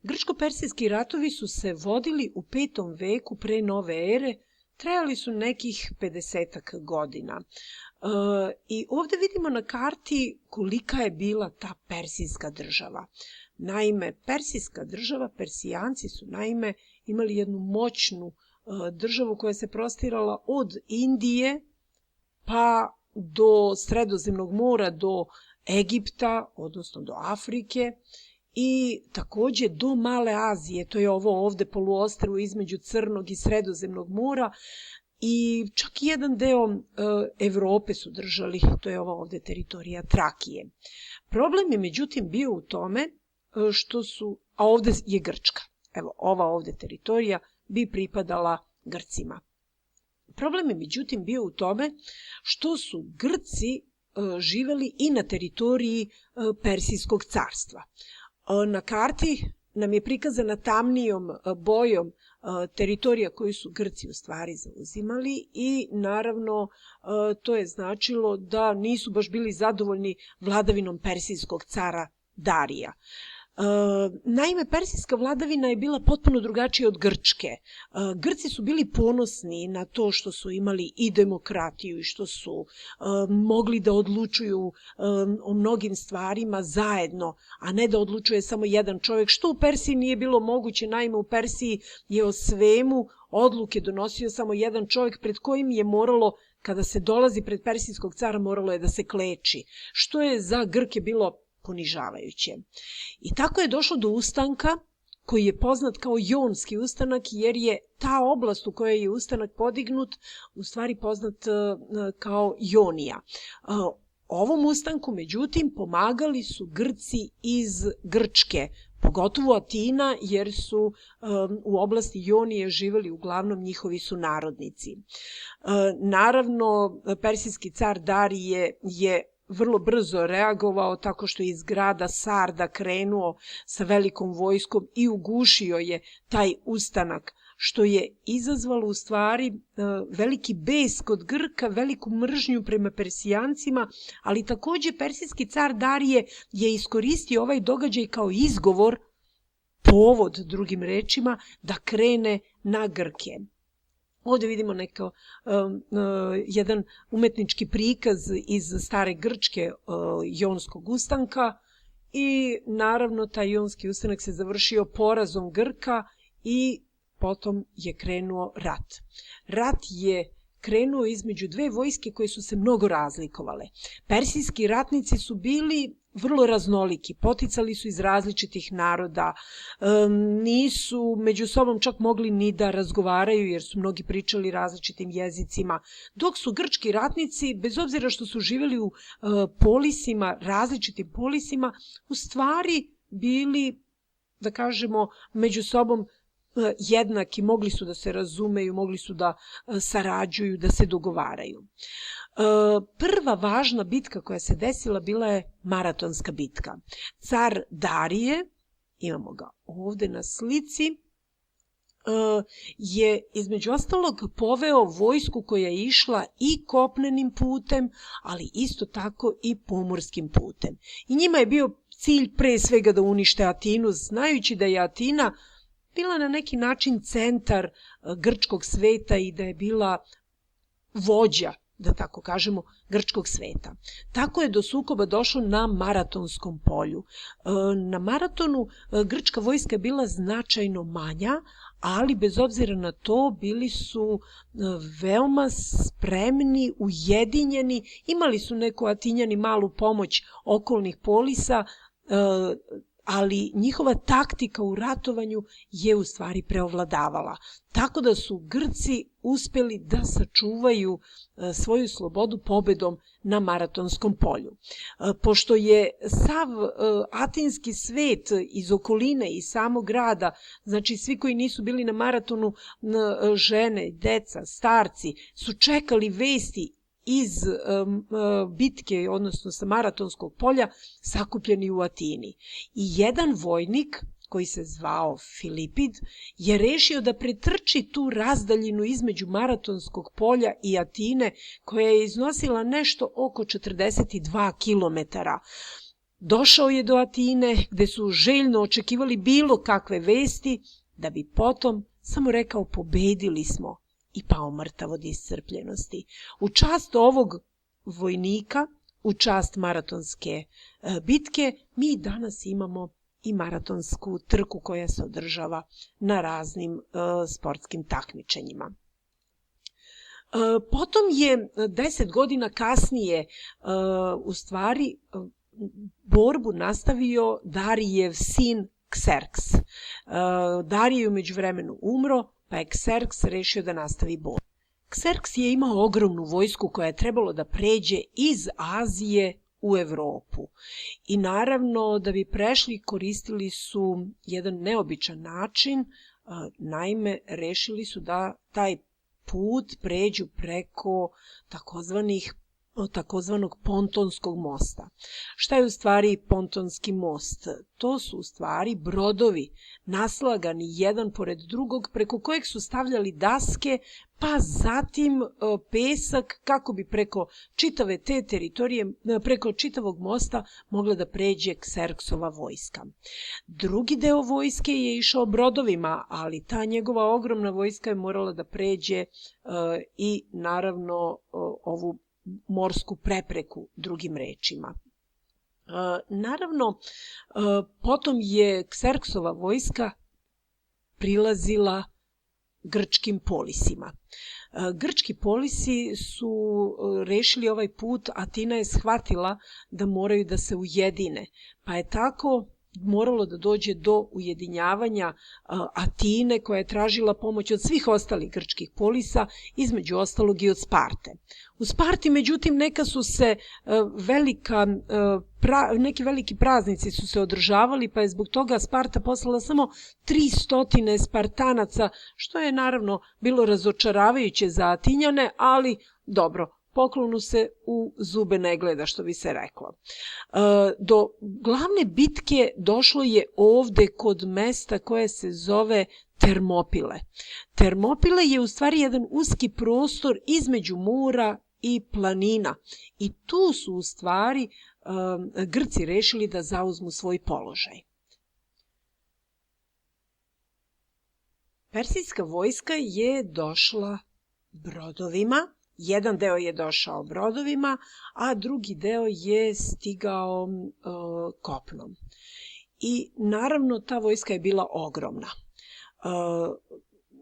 Grčko-persijski ratovi su se vodili u 5. veku pre nove ere, trajali su nekih 50-ak godina. I ovde vidimo na karti kolika je bila ta persijska država. Naime, persijska država, Persijanci su naime imali jednu moćnu državu koja se prostirala od Indije pa do Sredozemnog mora, do Egipta, odnosno do Afrike i takođe do Male Azije, to je ovo ovde poluostrvo između Crnog i Sredozemnog mora i čak i jedan deo Evrope su držali, to je ova ovde teritorija Trakije. Problem je međutim bio u tome što su, a ovde je Grčka, evo ova ovde teritorija bi pripadala Grcima. Problem je međutim bio u tome što su Grci živeli i na teritoriji Persijskog carstva. Na karti nam je prikazana tamnijom bojom teritorija koju su Grci u stvari zauzimali i naravno to je značilo da nisu baš bili zadovoljni vladavinom persijskog cara Darija. Naime, persijska vladavina je bila potpuno drugačija od Grčke. Grci su bili ponosni na to što su imali i demokratiju i što su mogli da odlučuju o mnogim stvarima zajedno, a ne da odlučuje samo jedan čovjek, što u Persiji nije bilo moguće. Naime, u Persiji je o svemu odluke donosio samo jedan čovjek pred kojim je moralo, kada se dolazi pred persijskog cara, moralo je da se kleči, što je za Grke bilo ponižavajuće. I tako je došlo do ustanka koji je poznat kao Jonski ustanak, jer je ta oblast u kojoj je ustanak podignut u stvari poznat kao Jonija. Ovom ustanku, međutim, pomagali su Grci iz Grčke, pogotovo Atina, jer su u oblasti Jonije živeli uglavnom njihovi sunarodnici. Naravno, persijski car Darije je vrlo brzo reagovao tako što je iz grada Sarda krenuo sa velikom vojskom i ugušio je taj ustanak, što je izazvalo u stvari veliki bes kod Grka, veliku mržnju prema Persijancima, ali takođe persijski car Darije je iskoristio ovaj događaj kao izgovor, povod drugim rečima, da krene na Grke. Ovde vidimo jedan umetnički prikaz iz stare Grčke Jonskog ustanka i naravno taj Jonski ustanak se završio porazom Grka i potom je krenuo rat. Rat je krenuo između dve vojske koje su se mnogo razlikovale. Persijski ratnici su bili vrlo raznoliki, poticali su iz različitih naroda, nisu među sobom čak mogli ni da razgovaraju jer su mnogi pričali različitim jezicima, dok su grčki ratnici, bez obzira što su živjeli u polisima, različitim polisima, u stvari bili, da kažemo, među sobom jednaki, mogli su da se razumeju, mogli su da sarađuju, da se dogovaraju. Prva važna bitka koja se desila bila je Maratonska bitka. Car Darije, imamo ga ovde na slici, je između ostalog poveo vojsku koja je išla i kopnenim putem, ali isto tako i pomorskim putem. I njima je bio cilj pre svega da unište Atinu, znajući da je Atina bila na neki način centar grčkog sveta i da je bila vođa, da tako kažemo, grčkog sveta. Tako je do sukoba došlo na Maratonskom polju. Na Maratonu grčka vojska je bila značajno manja, ali bez obzira na to bili su veoma spremni, ujedinjeni, imali su neku Atinjani malu pomoć okolnih polisa, ali njihova taktika u ratovanju je u stvari preovladavala. Tako da su Grci uspeli da sačuvaju svoju slobodu pobedom na Maratonskom polju. Pošto je sav atinski svet iz okoline i samog grada, znači svi koji nisu bili na maratonu, žene, deca, starci, su čekali vesti iz bitke, odnosno sa Maratonskog polja, sakupljeni u Atini. I jedan vojnik, koji se zvao Filipid, je rešio da pretrči tu razdaljinu između Maratonskog polja i Atine, koja je iznosila nešto oko 42 kilometara. došao je do Atine gde su željno očekivali bilo kakve vesti, da bi potom samo rekao pobedili smo i pao mrtav od iscrpljenosti. U čast ovog vojnika, u čast maratonske bitke, mi danas imamo i maratonsku trku koja se održava na raznim sportskim takmičenjima. Potom je 10 godina kasnije u stvari borbu nastavio Darijev sin Kserks. Darije je umeđu vremenu umro, pa je Kserks rešio da nastavi borbu. Kserks je imao ogromnu vojsku koja je trebalo da pređe iz Azije u Evropu. I naravno da bi prešli koristili su jedan neobičan način, naime rešili su da taj put pređu preko takozvanog pontonskog mosta. Šta je u stvari pontonski most? To su u stvari brodovi naslagani jedan pored drugog preko kojeg su stavljali daske, pa zatim pesak kako bi preko čitave te teritorije, preko čitavog mosta mogla da pređe Kserksova vojska. Drugi deo vojske je išao brodovima, ali ta njegova ogromna vojska je morala da pređe i naravno ovu morsku prepreku, drugim rečima. Naravno, potom je Kserksova vojska prilazila grčkim polisima. Grčki polisi su rešili ovaj put, Atina je shvatila da moraju da se ujedine, pa je tako moralo da dođe do ujedinjavanja Atine koja je tražila pomoć od svih ostalih grčkih polisa, između ostalog i od Sparte. U Sparti, međutim, neki veliki praznici su se održavali, pa je zbog toga Sparta poslala samo 300 Spartanaca, što je naravno bilo razočaravajuće za Atinjane, ali dobro, poklonu se u zube ne gleda, što bi se reklo. Do glavne bitke došlo je ovde kod mesta koje se zove Termopile. Termopile je u stvari jedan uski prostor između mora i planina i tu su u stvari Grci rešili da zauzmu svoj položaj. Persijska vojska je došla brodovima. Jedan deo je došao brodovima, a drugi deo je stigao kopnom. I naravno ta vojska je bila ogromna.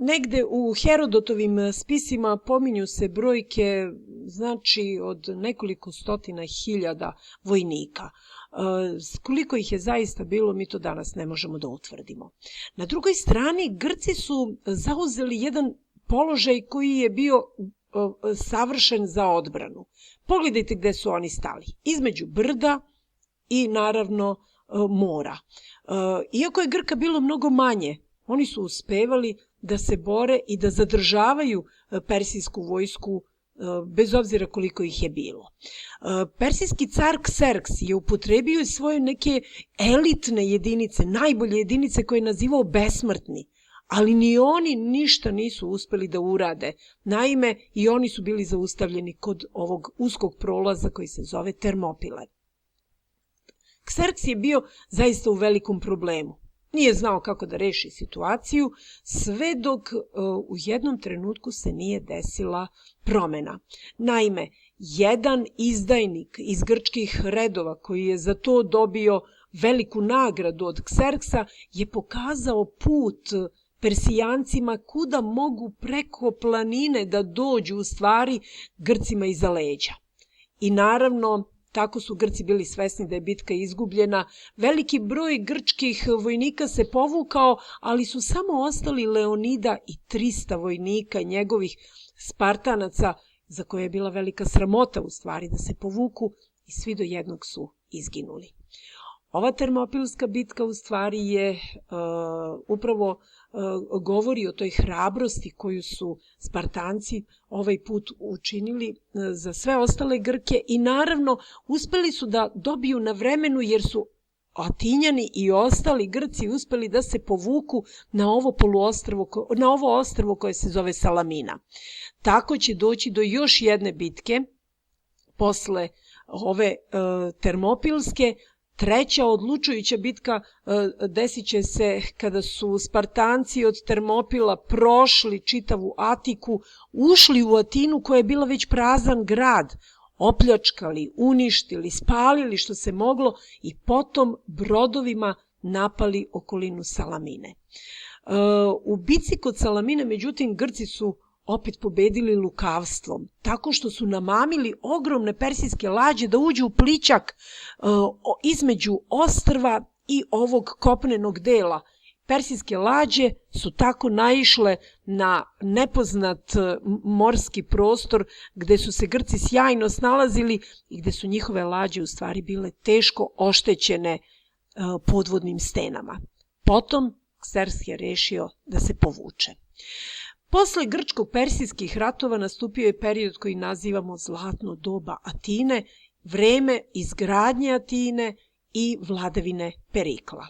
Negde u Herodotovim spisima pominju se brojke, znači od nekoliko stotina hiljada vojnika. Koliko ih je zaista bilo, mi to danas ne možemo da utvrdimo. Na drugoj strani, Grci su zauzeli jedan položaj koji je bio savršen za odbranu. Pogledajte gde su oni stali. Između brda i naravno mora. Iako je Grka bilo mnogo manje, oni su uspevali da se bore i da zadržavaju persijsku vojsku bez obzira koliko ih je bilo. Persijski car Kserks je upotrebio svoje neke elitne jedinice, najbolje jedinice koje je nazivao besmrtni, ali ni oni ništa nisu uspeli da urade. Naime, i oni su bili zaustavljeni kod ovog uskog prolaza koji se zove Termopile. Kserks je bio zaista u velikom problemu. Nije znao kako da reši situaciju, sve dok u jednom trenutku se nije desila promena. Naime, jedan izdajnik iz grčkih redova koji je za to dobio veliku nagradu od Kserksa je pokazao put Persijancima kuda mogu preko planine da dođu u stvari Grcima iza leđa. I naravno, tako su Grci bili svesni da je bitka izgubljena. Veliki broj grčkih vojnika se povukao, ali su samo ostali Leonida i 300 vojnika njegovih Spartanaca, za koje je bila velika sramota u stvari da se povuku, i svi do jednog su izginuli. Ova Termopilska bitka u stvari je upravo govori o toj hrabrosti koju su Spartanci ovaj put učinili za sve ostale Grke i naravno uspeli su da dobiju na vremenu jer su Atinjani i ostali Grci uspeli da se povuku na ovo ostrvo koje se zove Salamina. Tako će doći do još jedne bitke posle ove Termopilske. Treća odlučujuća bitka desit će se kada su Spartanci od Termopila prošli čitavu Atiku, ušli u Atinu koja je bila već prazan grad, opljačkali, uništili, spalili što se moglo i potom brodovima napali okolinu Salamine. U bici kod Salamine, međutim, Grci su opet pobedili lukavstvom, tako što su namamili ogromne persijske lađe da uđu u plićak između ostrva i ovog kopnenog dela. Persijske lađe su tako naišle na nepoznat morski prostor gde su se Grci sjajno snalazili i gde su njihove lađe u stvari bile teško oštećene podvodnim stenama. Potom Kserks je rešio da se povuče. Posle grčko-persijskih ratova nastupio je period koji nazivamo zlatno doba Atine, vreme izgradnje Atine i vladavine Perikla.